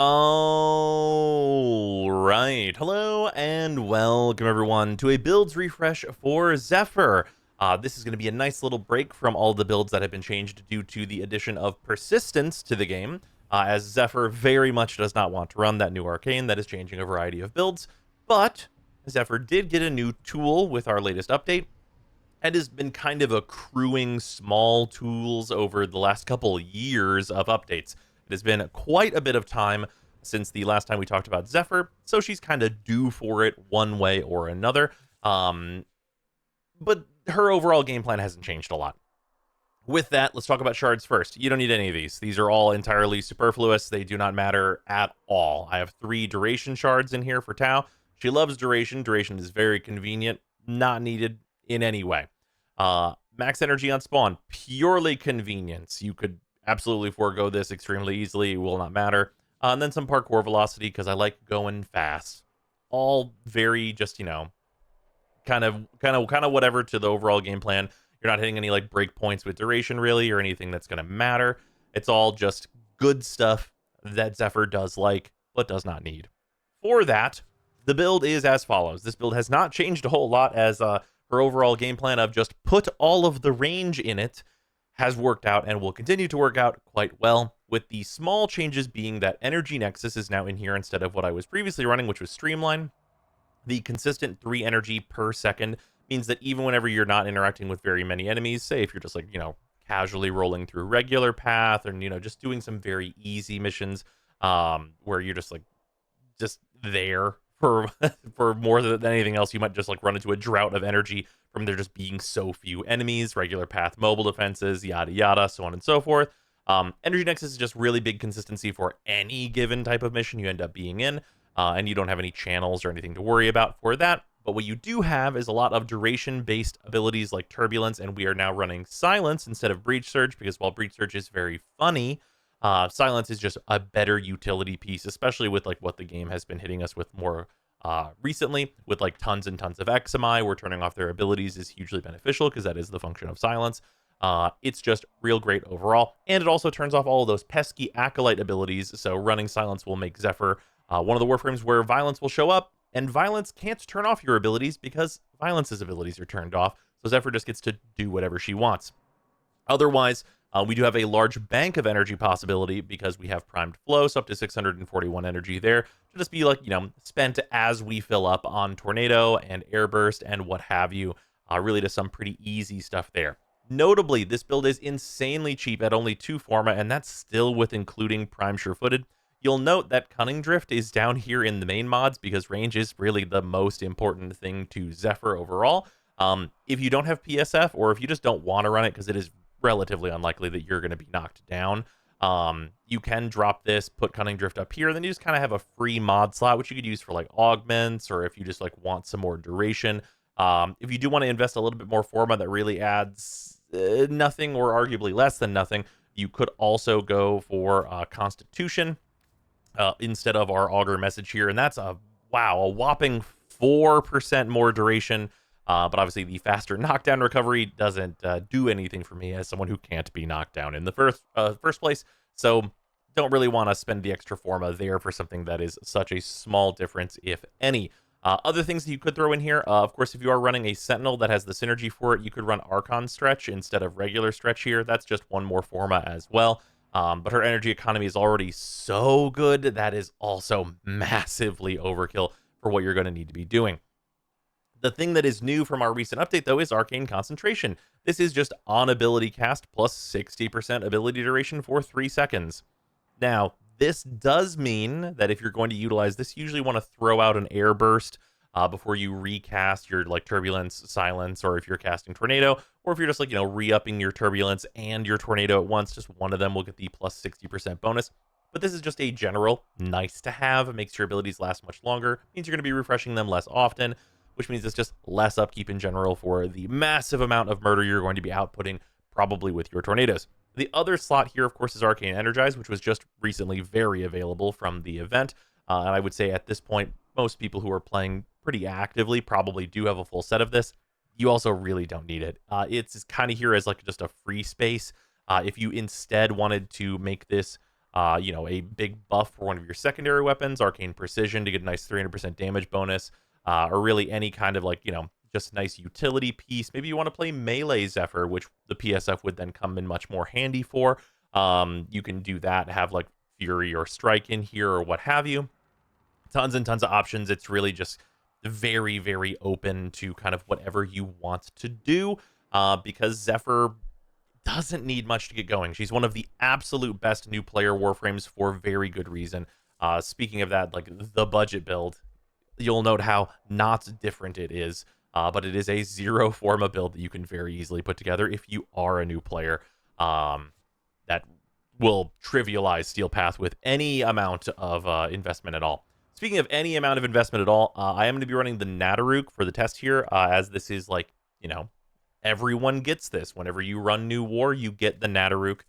All right. Hello and welcome everyone to a builds refresh for Zephyr. This is going to be a nice little break from all the builds that have been changed due to the addition of persistence to the game, as Zephyr very much does not want to run that new arcane that is changing a variety of builds. But Zephyr did get a new tool with our latest update and has been kind of accruing small tools over the last couple years of updates. It has been quite a bit of time since the last time we talked about Zephyr, so she's kind of due for it one way or another. But her overall game plan hasn't changed a lot. With that, let's talk about shards first. You don't need any of these. These are all entirely superfluous. They do not matter at all. I have 3 duration shards in here for Tao. She loves duration. Duration is very convenient, not needed in any way. Max energy on spawn, purely convenience. You could absolutely forego this extremely easily. It will not matter. And then some parkour velocity because I like going fast. All very just, kind of whatever to the overall game plan. You're not hitting any like breakpoints with duration really or anything that's going to matter. It's all just good stuff that Zephyr does like but does not need. For that, the build is as follows. This build has not changed a whole lot, as her overall game plan of just put all of the range in it has worked out and will continue to work out quite well, with the small changes being that Energy Nexus is now in here instead of what I was previously running, which was Streamline. The consistent 3 energy per second means that even whenever you're not interacting with very many enemies, say if you're just like, casually rolling through regular path and, just doing some very easy missions, where you're just there for for more than anything else, you might just like run into a drought of energy from there just being so few enemies, regular path mobile defenses, yada yada, so on and so forth. Energy Nexus is just really big consistency for any given type of mission you end up being in, and you don't have any channels or anything to worry about for that. But what you do have is a lot of duration-based abilities like Turbulence, and we are now running Silence instead of Breach Surge, because while Breach Surge is very funny, Silence is just a better utility piece, especially with like what the game has been hitting us with more recently, with like tons and tons of XMI, where turning off their abilities is hugely beneficial because that is the function of Silence. It's just real great overall, and it also turns off all of those pesky Acolyte abilities, so running Silence will make Zephyr one of the Warframes where Violence will show up, and Violence can't turn off your abilities because Violence's abilities are turned off, so Zephyr just gets to do whatever she wants. Otherwise, we do have a large bank of energy possibility because we have primed flow, so up to 641 energy there to just be like, spent as we fill up on Tornado and Airburst and what have you. Really just some pretty easy stuff there. Notably, this build is insanely cheap at only 2 forma, and that's still with including Prime Sure-Footed. You'll note that Cunning Drift is down here in the main mods because range is really the most important thing to Zephyr overall. If you don't have PSF, or if you just don't want to run it because it is relatively unlikely that you're going to be knocked down, you can drop this, put Cunning Drift up here, and then you just kind of have a free mod slot, which you could use for like augments, or if you just like want some more duration. If you do want to invest a little bit more forma that really adds nothing or arguably less than nothing, you could also go for Constitution instead of our Augur message here, and that's a whopping 4% more duration. But obviously the faster knockdown recovery doesn't do anything for me as someone who can't be knocked down in the first place. So don't really want to spend the extra forma there for something that is such a small difference, if any. Other things that you could throw in here, of course, if you are running a Sentinel that has the synergy for it, you could run Archon Stretch instead of regular Stretch here. That's just one more forma as well. But her energy economy is already so good, that is also massively overkill for what you're going to need to be doing. The thing that is new from our recent update, though, is Arcane Concentration. This is just on ability cast plus 60% ability duration for 3 seconds. Now, this does mean that if you're going to utilize this, you usually want to throw out an air burst before you recast your like Turbulence, Silence, or if you're casting Tornado, or if you're just like, re-upping your Turbulence and your Tornado at once, just one of them will get the plus 60% bonus. But this is just a general nice to have. It makes your abilities last much longer, means you're going to be refreshing them less often, which means it's just less upkeep in general for the massive amount of murder you're going to be outputting, probably with your Tornadoes. The other slot here, of course, is Arcane Energize, which was just recently very available from the event. And I would say at this point, most people who are playing pretty actively probably do have a full set of this. You also really don't need it. It's kind of here as like just a free space. If you instead wanted to make this You know, a big buff for one of your secondary weapons, Arcane Precision to get a nice 300% damage bonus, or really any kind of like, you know, just nice utility piece. Maybe you want to play melee Zephyr, which the PSF would then come in much more handy for. You can do that, have like Fury or Strike in here or what have you. Tons and tons of options. It's really just very, very open to kind of whatever you want to do, because Zephyr doesn't need much to get going. She's one of the absolute best new player Warframes for very good reason. Speaking of that, like the budget build, you'll note how not different it is, but it is a zero forma build that you can very easily put together if you are a new player. That will trivialize Steel Path with any amount of investment at all. Speaking of any amount of investment at all, I am going to be running the Nataruk for the test here, as this is like, you know, everyone gets this. Whenever you run New War, you get the Nataruk,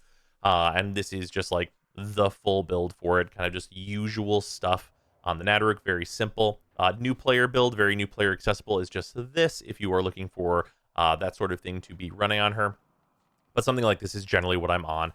and this is just like the full build for it, kind of just usual stuff on the Nataruk, very simple. New player build, very new player accessible is just this if you are looking for that sort of thing to be running on her. But something like this is generally what I'm on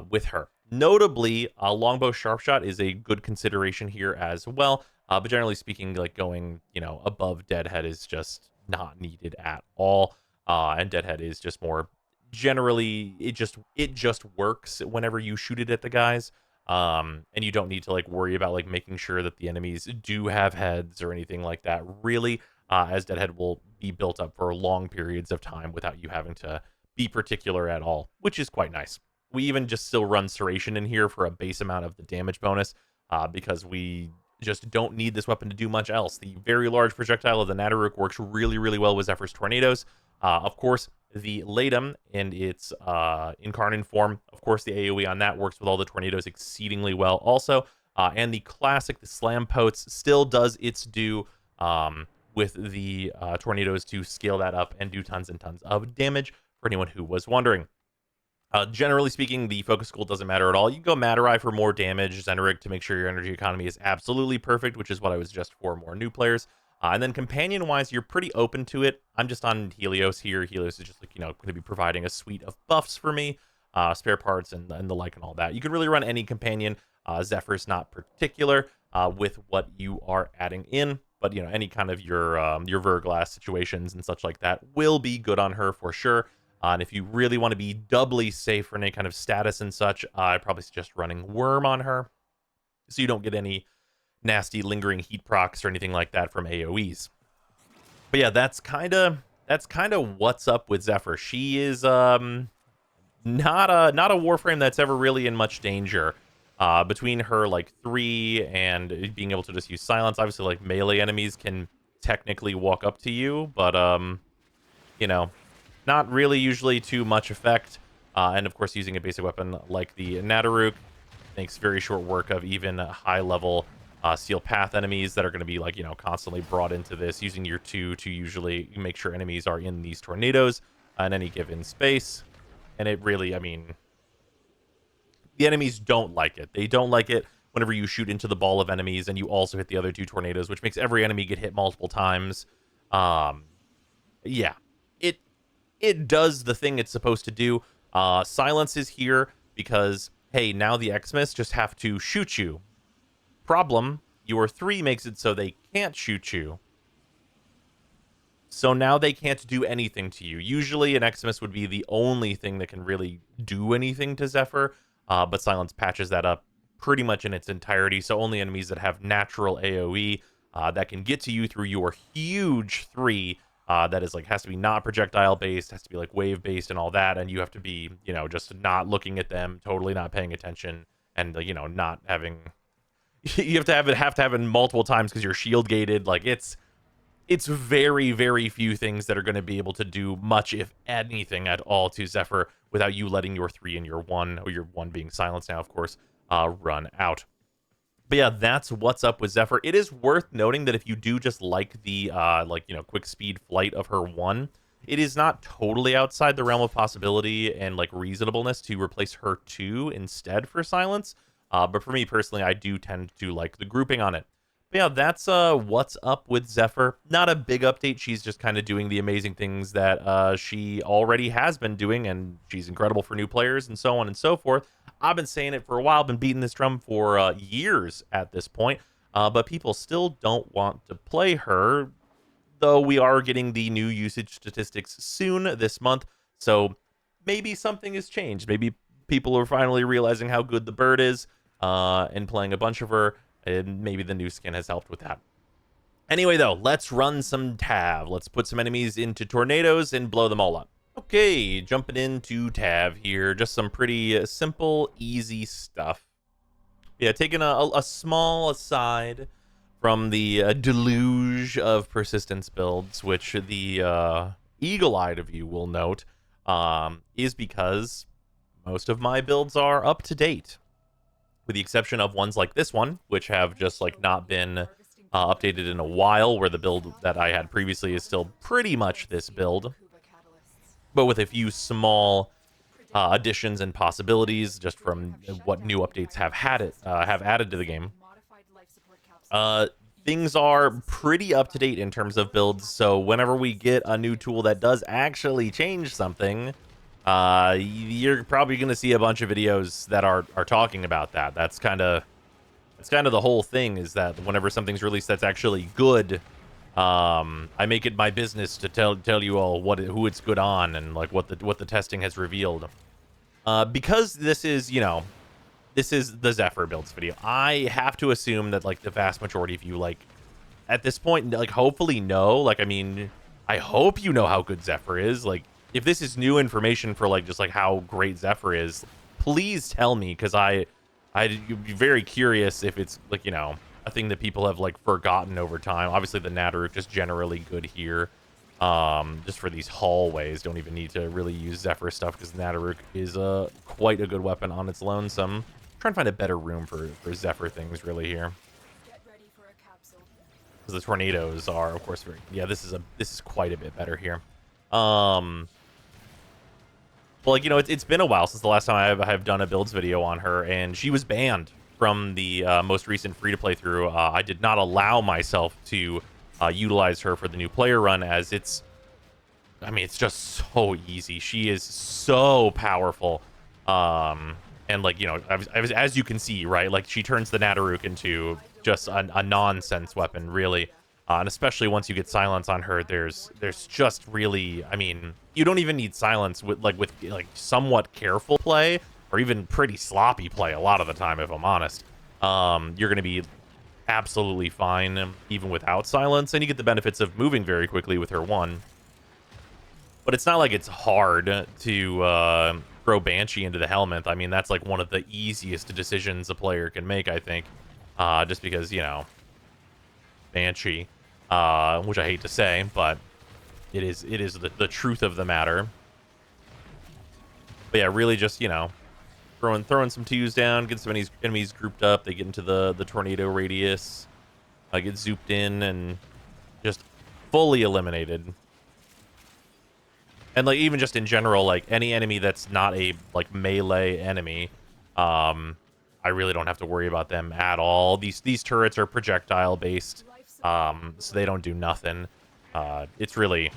with her. Notably, longbow sharpshot is a good consideration here as well. But generally speaking, like going, you know, above Deadhead is just not needed at all. And Deadhead is just more generally, it just works whenever you shoot it at the guys. And you don't need to like worry about like making sure that the enemies do have heads or anything like that, really, as Deadhead will be built up for long periods of time without you having to be particular at all, which is quite nice. We even just still run Serration in here for a base amount of the damage bonus, because we just don't need this weapon to do much else. The very large projectile of the Nataruk works really, really well with Zephyr's tornadoes. Of course, the Latum in its incarnate form, of course, the AoE on that works with all the tornadoes exceedingly well also. And the classic, the Slam Potes, still does its due with the tornadoes to scale that up and do tons and tons of damage for anyone who was wondering. Generally speaking, the focus school doesn't matter at all. You can go Matarai for more damage, Zenerik to make sure your energy economy is absolutely perfect, which is what I was just for more new players. And then companion-wise, you're pretty open to it. I'm just on Helios here. Helios is just like, you know, going to be providing a suite of buffs for me, spare parts and the like and all that. You can really run any companion. Zephyr's not particular with what you are adding in, but you know, any kind of your Verglass situations and such like that will be good on her for sure. And if you really want to be doubly safe for any kind of status and such, I probably suggest running Worm on her, so you don't get any nasty lingering heat procs or anything like that from AoEs. But yeah, that's kind of what's up with Zephyr. She is not a Warframe that's ever really in much danger. Between her like 3 and being able to just use silence, obviously like melee enemies can technically walk up to you, but you know, not really usually too much effect. And of course, using a basic weapon like the Nataruk makes very short work of even high level Steel Path enemies that are going to be like, you know, constantly brought into this, using your 2 to usually make sure enemies are in these tornadoes in any given space. And it really, I mean, the enemies don't like it. They don't like it whenever you shoot into the ball of enemies and you also hit the other 2 tornadoes, which makes every enemy get hit multiple times. Yeah, it does the thing it's supposed to do. Silence is here because, hey, now the Xmas just have to shoot you. Problem, your 3 makes it so they can't shoot you. So now they can't do anything to you. Usually an Xmas would be the only thing that can really do anything to Zephyr, but Silence patches that up pretty much in its entirety, so only enemies that have natural AoE that can get to you through your huge 3, that is like, has to be not projectile based, has to be like wave based and all that, and you have to be, you know, just not looking at them, totally not paying attention, and you know, not having you have to have it multiple times because you're shield gated. Like it's very, very few things that are going to be able to do much, if anything at all, to Zephyr without you letting your 3 and your 1, or your 1 being silenced now, of course, run out. But yeah, that's what's up with Zephyr. It is worth noting that if you do just like the quick speed flight of her 1, it is not totally outside the realm of possibility and like reasonableness to replace her 2 instead for silence. But for me personally, I do tend to like the grouping on it. But yeah, that's what's up with Zephyr. Not a big update. She's just kind of doing the amazing things that she already has been doing, and she's incredible for new players and so on and so forth. I've been saying it for a while, been beating this drum for years at this point, but people still don't want to play her, though we are getting the new usage statistics soon this month, so maybe something has changed. Maybe people are finally realizing how good the bird is and playing a bunch of her, and maybe the new skin has helped with that. Anyway, though, let's run some Tav. Let's put some enemies into tornadoes and blow them all up. Okay, jumping into Tav here. Just some pretty simple, easy stuff. Yeah, taking a small aside from the deluge of persistence builds, which the eagle-eyed of you will note, is because most of my builds are up to date, with the exception of ones like this one, which have just like not been updated in a while, where the build that I had previously is still pretty much this build, but with a few small additions and possibilities just from what new updates have added to the game. Things are pretty up to date in terms of builds, so whenever we get a new tool that does actually change something, you're probably going to see a bunch of videos that are talking about that. That's kind of the whole thing, is that whenever something's released that's actually good, I make it my business to tell you all who it's good on, and like what the testing has revealed. Because this is, this is the Zephyr builds video, I have to assume that like the vast majority of you, like, at this point, like, hopefully know. Like, I mean, I hope you know how good Zephyr is. Like, if this is new information for like just like how great Zephyr is, please tell me, because I'd be very curious if it's like, a thing that people have like forgotten over time. Obviously the Nataruk just generally good here. Just for these hallways, don't even need to really use Zephyr stuff, because Nataruk is quite a good weapon on its lonesome. Trying to find a better room for Zephyr things really here, because the tornadoes are, of course, very, yeah, this is quite a bit better here. Well, like, it's been a while since the last time I've done a builds video on her, and she was banned from the most recent free-to-play through. I did not allow myself to utilize her for the new player run, as it's just so easy. She is so powerful. And like, as you can see, right, like, she turns the Nataruk into just a nonsense weapon, really. And especially once you get silence on her, there's just really, you don't even need silence with somewhat careful play, or even pretty sloppy play a lot of the time, if I'm honest. You're going to be absolutely fine even without silence, and you get the benefits of moving very quickly with her one. But it's not like it's hard to throw Banshee into the helmet. That's like one of the easiest decisions a player can make, I think, just because, Banshee, which I hate to say, but it is the truth of the matter. But yeah, really just, throwing some twos down, get some enemies grouped up, they get into the tornado radius, get zooped in, and just fully eliminated. And like, even just in general, like, any enemy that's not a like melee enemy, I really don't have to worry about them at all. These turrets are projectile based, so they don't do nothing. It's really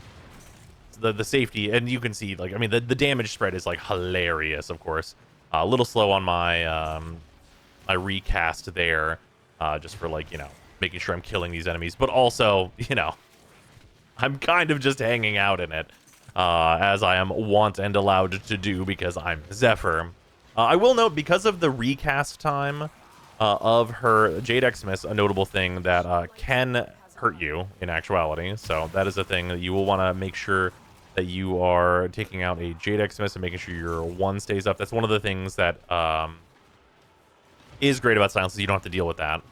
the safety, and you can see, like, the damage spread is like hilarious. Of course, a little slow on my my recast there, just for like, making sure I'm killing these enemies, but also, I'm kind of just hanging out in it, as I am wont and allowed to do, because I'm Zephyr. I will note, because of the recast time of her, Jade Xmas, a notable thing that can hurt you in actuality. So that is a thing that you will want to make sure that you are taking out a Jade Xmas and making sure your one stays up. That's one of the things that is great about silence, is you don't have to deal with that.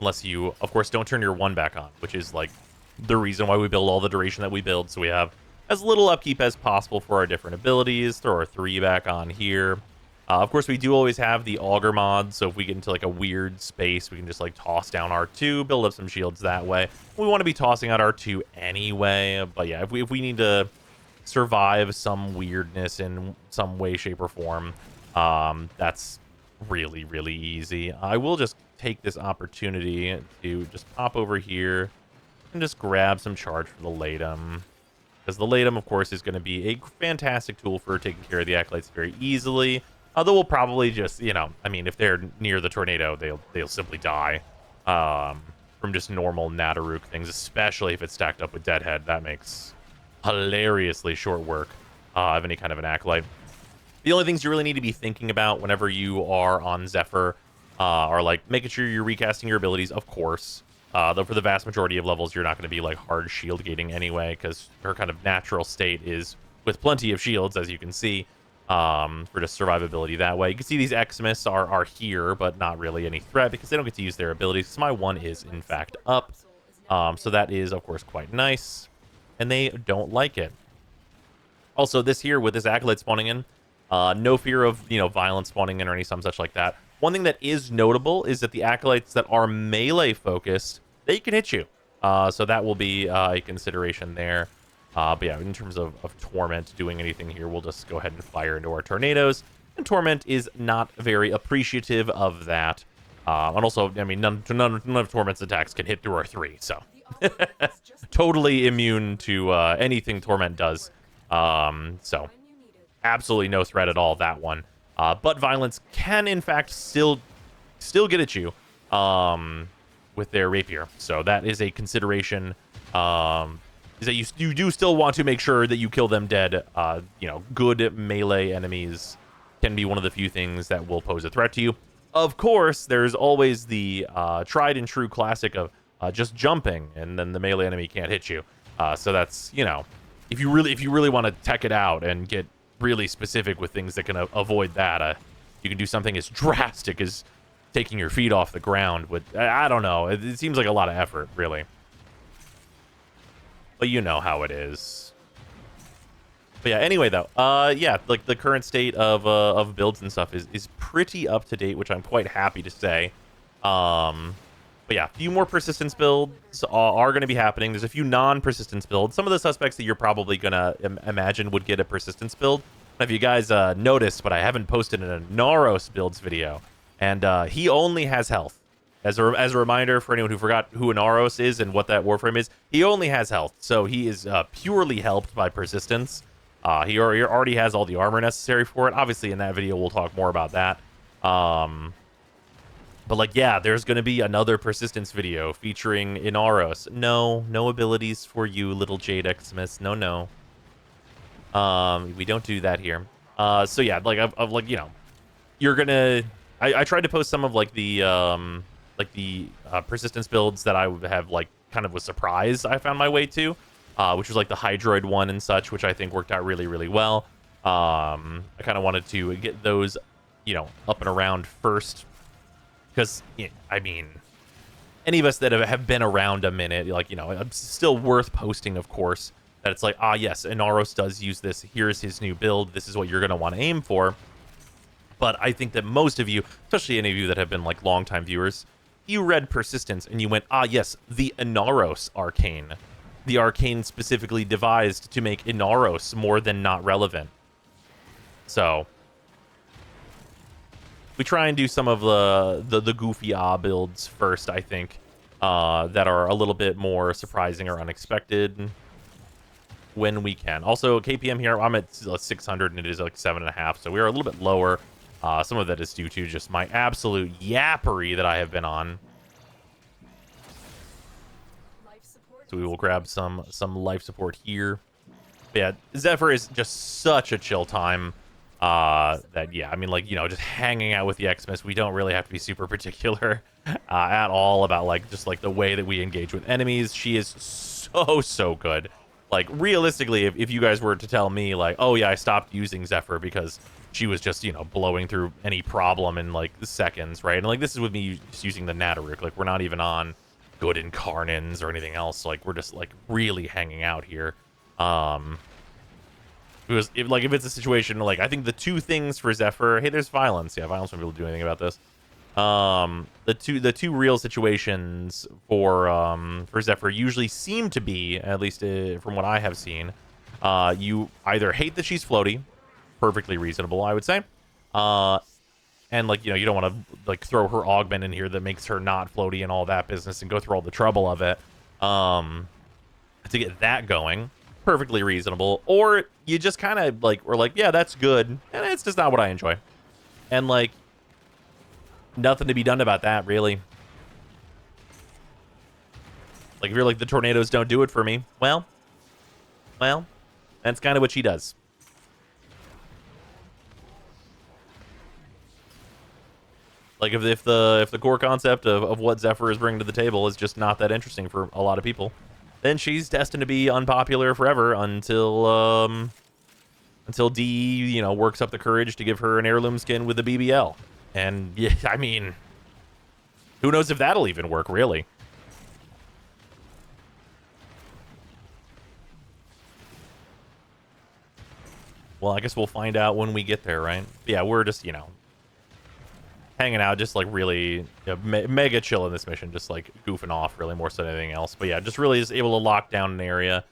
Unless you, of course, don't turn your one back on, which is like the reason why we build all the duration that we build, so we have as little upkeep as possible for our different abilities. Throw our 3 back on here. Of course, we do always have the auger mod, so if we get into like a weird space, we can just like toss down R2, build up some shields that way. We want to be tossing out R2 anyway, but yeah, if we need to survive some weirdness in some way, shape, or form, that's really, really easy. I will just take this opportunity to just pop over here and just grab some charge for the Latum. Because the Latum, of course, is going to be a fantastic tool for taking care of the Acolytes very easily. Although we'll probably just, you know, I mean, if they're near the tornado, they'll simply die from just normal Nadaruk things, especially if it's stacked up with Deadhead. That makes hilariously short work of any kind of an Acolyte. The only things you really need to be thinking about whenever you are on Zephyr are, like, making sure you're recasting your abilities, of course. Though for the vast majority of levels, you're not going to be, like, hard shield gating anyway, because her kind of natural state is with plenty of shields, as you can see, for just survivability that way. You can see these Xmas are here, but not really any threat, because they don't get to use their abilities. So my one is, in fact, up. So that is, of course, quite nice. And they don't like it. Also, this here, with this Acolyte spawning in, no fear of, you know, violence spawning in or any some such like that. One thing that is notable is that the Acolytes that are melee focused, they can hit you. So that will be a consideration there. But yeah, in terms of Torment doing anything here, we'll just go ahead and fire into our Tornadoes. And Torment is not very appreciative of that. And also, I mean, none of Torment's attacks can hit through our 3, so totally immune to anything Torment does. So absolutely no threat at all, that one. But violence can, in fact, still get at you with their rapier. So that is a consideration. Is that you do still want to make sure that you kill them dead. You know, good melee enemies can be one of the few things that will pose a threat to you. Of course, there's always the tried and true classic of just jumping, and then the melee enemy can't hit you. So that's, you know, if you really want to tech it out and get really specific with things that can avoid that, you can do something as drastic as taking your feet off the ground with, I don't know, it seems like a lot of effort, really, but you know how it is. But yeah, anyway, though, yeah, like the current state of builds and stuff is pretty up to date, which I'm quite happy to say. But yeah, a few more persistence builds are going to be happening. There's a few non-persistence builds. Some of the suspects that you're probably going to imagine would get a persistence build. I don't know if you guys noticed, but I haven't posted a Naros builds video. And he only has health. As a reminder for anyone who forgot who Naros is and what that Warframe is, he only has health. So he is purely helped by persistence. He already has all the armor necessary for it. Obviously, in that video, we'll talk more about that. But, like, yeah, there's going to be another persistence video featuring Inaros. No abilities for you, little Jade Xmas. No. We don't do that here. So, yeah, like, like, you know, you're going to... I tried to post some of, like, the persistence builds that I would have, like, kind of was surprised I found my way to, which was, like, the Hydroid one and such, which I think worked out really, really well. I kind of wanted to get those, you know, up and around first. Because, I mean, any of us that have been around a minute, like, you know, it's still worth posting, of course, that it's like, yes, Inaros does use this. Here's his new build. This is what you're going to want to aim for. But I think that most of you, especially any of you that have been, like, longtime viewers, you read Persistence and you went, yes, the Inaros arcane. The arcane specifically devised to make Inaros more than not relevant. So... we try and do some of the goofy builds first, I think, that are a little bit more surprising or unexpected when we can. Also, KPM here, I'm at 600 and it is like 7.5, so we are a little bit lower. Some of that is due to just my absolute yappery that I have been on. So we will grab some life support here. But yeah, Zephyr is just such a chill time. That, yeah, I mean, like, you know, just hanging out with the Xmas, we don't really have to be super particular at all about, like, just, like, the way that we engage with enemies. She is so good. Like, realistically, if you guys were to tell me, like, oh, yeah, I stopped using Zephyr because she was just, you know, blowing through any problem in, like, seconds, right? And, like, this is with me just using the Nadaruk. Like, we're not even on good Incarnans or anything else. Like, we're just, like, really hanging out here. Because if it's a situation, like, I think the two things for Zephyr, hey, there's violence. Yeah, violence won't be able to do anything about this. The two real situations for Zephyr usually seem to be, at least from what I have seen, you either hate that she's floaty, perfectly reasonable, I would say, And, like, you know, you don't want to, like, throw her augment in here that makes her not floaty and all that business and go through all the trouble of it to get that going. Perfectly reasonable. Or you just kind of, like, we're like, yeah, that's good. And it's just not what I enjoy. And, like, nothing to be done about that, really. Like, if you're like, the tornadoes don't do it for me, well, that's kind of what she does. Like, if the core concept of what Zephyr is bringing to the table is just not that interesting for a lot of people, then she's destined to be unpopular forever until D, you know, works up the courage to give her an heirloom skin with a BBL. And yeah, I mean, who knows if that'll even work, really. Well, I guess we'll find out when we get there, right? Yeah, we're just, you know, hanging out, just like really mega chill in this mission, just like goofing off really more so than anything else. But yeah, just really is able to lock down an area.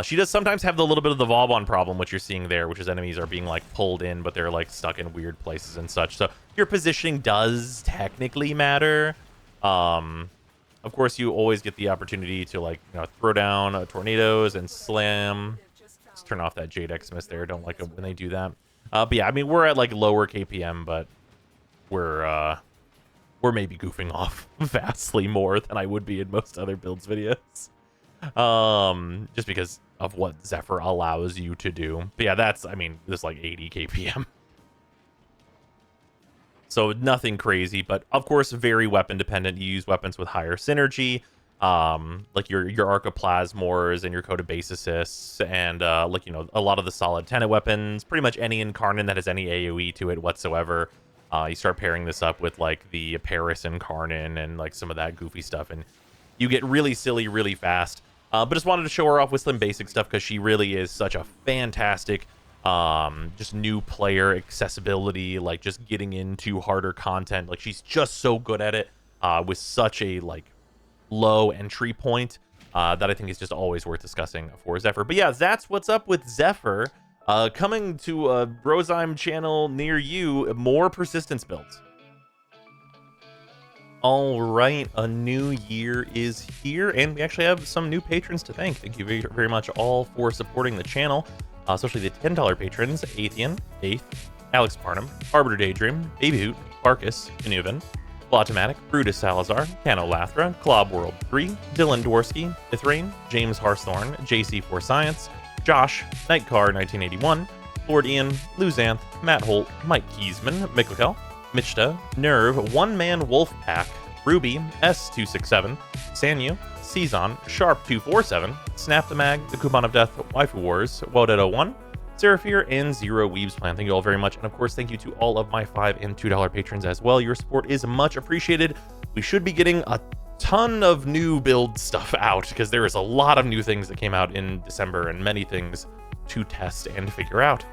She does sometimes have the little bit of the Vauban problem, which you're seeing there, which is enemies are being like pulled in, but they're like stuck in weird places and such. So your positioning does technically matter. Of course, you always get the opportunity to, like, you know, throw down tornadoes and slam. Let's turn off that Jade Xmas there. Don't like it when they do that. But yeah, I mean, we're at like lower KPM, but we're maybe goofing off vastly more than I would be in most other builds videos. Just because of what Zephyr allows you to do. But yeah, that's, I mean, this is like 80 KPM. So nothing crazy, but of course very weapon dependent. You use weapons with higher synergy, like your Arcoplasmors and your Coda Base Assists, and like, you know, a lot of the solid Tenet weapons, pretty much any Incarnate that has any AoE to it whatsoever. You start pairing this up with like the Paris Incarnate and like some of that goofy stuff, and you get really silly really fast. But just wanted to show her off with some basic stuff because she really is such a fantastic just new player accessibility, like just getting into harder content. Like, she's just so good at it with such a like low entry point that I think is just always worth discussing for Zephyr. But yeah, that's what's up with Zephyr. Coming to a Brozime channel near you, more persistence builds. All right, a new year is here, and we actually have some new patrons to thank. Thank you very, very much all for supporting the channel, especially the $10 patrons: Athean, Eighth, Alex Parnham, Arbiter Daydream, Baby Hoot, Barkus, Inuvan, Blotomatic, Brutus Salazar, Cano Lathra, Clob World 3, Dylan Dworsky, Ithrain, James Harthorn, JC4 Science, Josh, Nightcar 1981, Lord Ian, Luzanth, Matt Holt, Mike Kiesman, Mikkel, Michta, Nerve, One Man Wolfpack, Ruby, S267, Sanyu, Cezon, Sharp247, Snap the Mag, The Coupon of Death, Waifu Wars, Wodet01, Zephyr, and Zero Weaves Plan. Thank you all very much. And of course, thank you to all of my $5 and $2 patrons as well. Your support is much appreciated. We should be getting a ton of new build stuff out because there is a lot of new things that came out in December and many things to test and figure out.